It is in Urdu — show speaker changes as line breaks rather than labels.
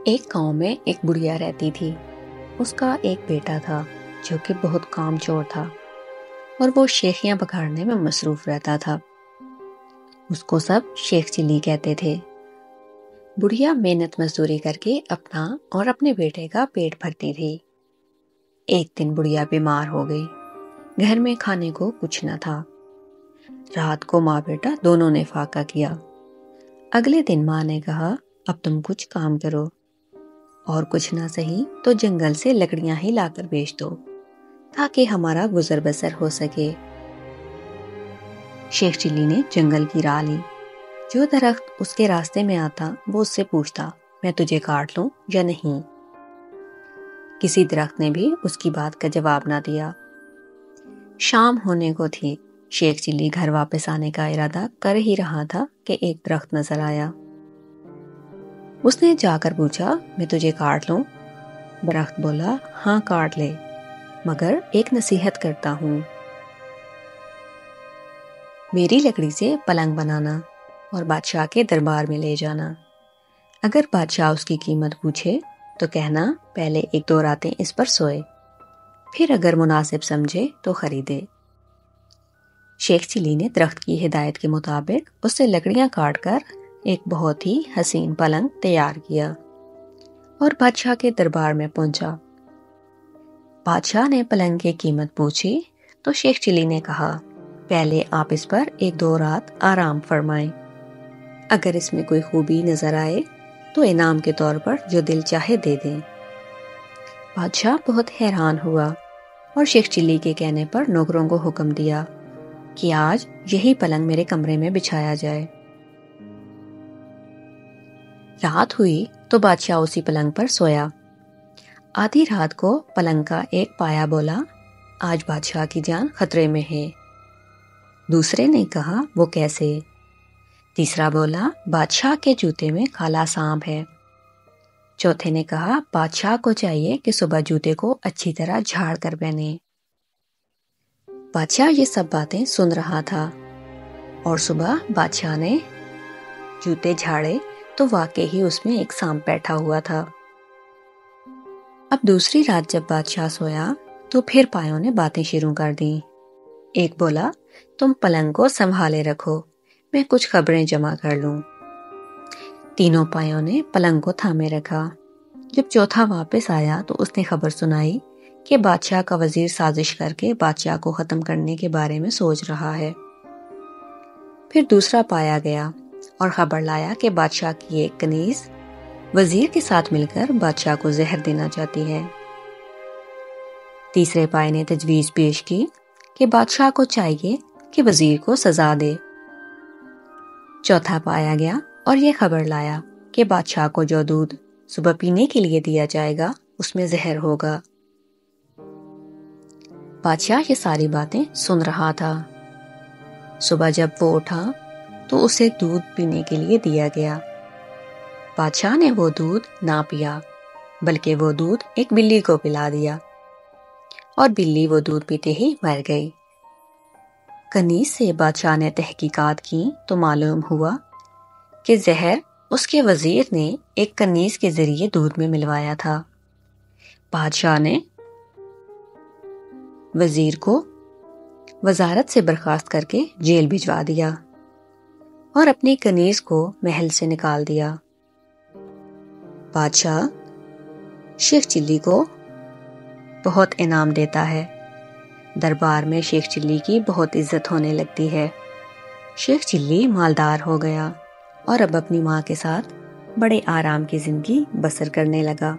ایک گاؤں میں ایک بڑھیا رہتی تھی۔ اس کا ایک بیٹا تھا جو کہ بہت کام چور تھا اور وہ شیخیاں پکڑنے میں مصروف رہتا تھا۔ اس کو سب شیخ چلی کہتے تھے۔ بڑھیا محنت مزدوری کر کے اپنا اور اپنے بیٹے کا پیٹ بھرتی تھی۔ ایک دن بڑھیا بیمار ہو گئی۔ گھر میں کھانے کو کچھ نہ تھا۔ رات کو ماں بیٹا دونوں نے فاقہ کیا۔ اگلے دن ماں نے کہا، اب تم کچھ کام کرو اور کچھ نہ سہی تو جنگل سے لکڑیاں ہی لا کر بیچ دو تاکہ ہمارا گزر بسر ہو سکے۔ شیخ چلی نے جنگل کی راہ لی۔ جو درخت اس کے راستے میں آتا وہ اس سے پوچھتا، میں تجھے کاٹ لوں یا نہیں؟ کسی درخت نے بھی اس کی بات کا جواب نہ دیا۔ شام ہونے کو تھی۔ شیخ چلی گھر واپس آنے کا ارادہ کر ہی رہا تھا کہ ایک درخت نظر آیا۔ اس نے جا کر پوچھا، میں تجھے کاٹ لوں؟ درخت بولا، ہاں کاٹ لے، مگر ایک نصیحت کرتا ہوں۔ میری لکڑی سے پلنگ بنانا اور بادشاہ کے دربار میں لے جانا۔ اگر بادشاہ اس کی قیمت پوچھے تو کہنا پہلے 1-2 راتیں اس پر سوئے، پھر اگر مناسب سمجھے تو خریدے۔ شیخ چلی نے درخت کی ہدایت کے مطابق اس سے لکڑیاں کاٹ کر ایک بہت ہی حسین پلنگ تیار کیا اور بادشاہ کے دربار میں پہنچا۔ بادشاہ نے پلنگ کی قیمت پوچھی تو شیخ چلی نے کہا، پہلے آپ اس پر 1-2 رات آرام فرمائیں۔ اگر اس میں کوئی خوبی نظر آئے تو انعام کے طور پر جو دل چاہے دے دیں۔ بادشاہ بہت حیران ہوا اور شیخ چلی کے کہنے پر نوکروں کو حکم دیا کہ آج یہی پلنگ میرے کمرے میں بچھایا جائے۔ رات ہوئی تو بادشاہ اسی پلنگ پر سویا۔ آدھی رات کو پلنگ کا ایک پایا بولا، آج بادشاہ کی جان خطرے میں ہے۔ دوسرے نے کہا، وہ کیسے؟ تیسرا بولا، بادشاہ کے جوتے میں کالا سانپ ہے۔ چوتھے نے کہا، بادشاہ کو چاہیے کہ صبح جوتے کو اچھی طرح جھاڑ کر پہنے۔ بادشاہ یہ سب باتیں سن رہا تھا اور صبح بادشاہ نے جوتے جھاڑے تو واقعی ہی اس میں ایک سانپ بیٹھا ہوا تھا۔ اب دوسری رات جب بادشاہ سویا تو پھر پایوں نے باتیں شروع کر دیں۔ ایک بولا، تم پلنگ کو سنبھالے رکھو، میں کچھ خبریں جمع کر لوں۔ تینوں پایوں نے پلنگ کو تھامے رکھا۔ جب چوتھا واپس آیا تو اس نے خبر سنائی کہ بادشاہ کا وزیر سازش کر کے بادشاہ کو ختم کرنے کے بارے میں سوچ رہا ہے۔ پھر دوسرا پایا گیا اور خبر لایا کہ بادشاہ کی ایک کنیز وزیر کے ساتھ مل کر بادشاہ کو زہر دینا چاہتی ہے۔ تیسرے پائے نے تجویز پیش کی کہ بادشاہ کو چاہیے کہ وزیر کو سزا دے۔ چوتھا پایا گیا اور یہ خبر لایا کہ بادشاہ کو جو دودھ صبح پینے کے لیے دیا جائے گا اس میں زہر ہوگا۔ بادشاہ یہ ساری باتیں سن رہا تھا۔ صبح جب وہ اٹھا تو اسے دودھ پینے کے لیے دیا گیا۔ بادشاہ نے وہ دودھ نہ پیا بلکہ وہ دودھ ایک بلی کو پلا دیا اور بلی وہ دودھ پیتے ہی مر گئی۔ کنیز سے بادشاہ نے تحقیقات کی تو معلوم ہوا کہ زہر اس کے وزیر نے ایک کنیز کے ذریعے دودھ میں ملوایا تھا۔ بادشاہ نے وزیر کو وزارت سے برخاست کر کے جیل بھجوا دیا اور اپنی کنیز کو محل سے نکال دیا۔ بادشاہ شیخ چلی کو بہت انعام دیتا ہے۔ دربار میں شیخ چلی کی بہت عزت ہونے لگتی ہے۔ شیخ چلی مالدار ہو گیا اور اب اپنی ماں کے ساتھ بڑے آرام کی زندگی بسر کرنے لگا۔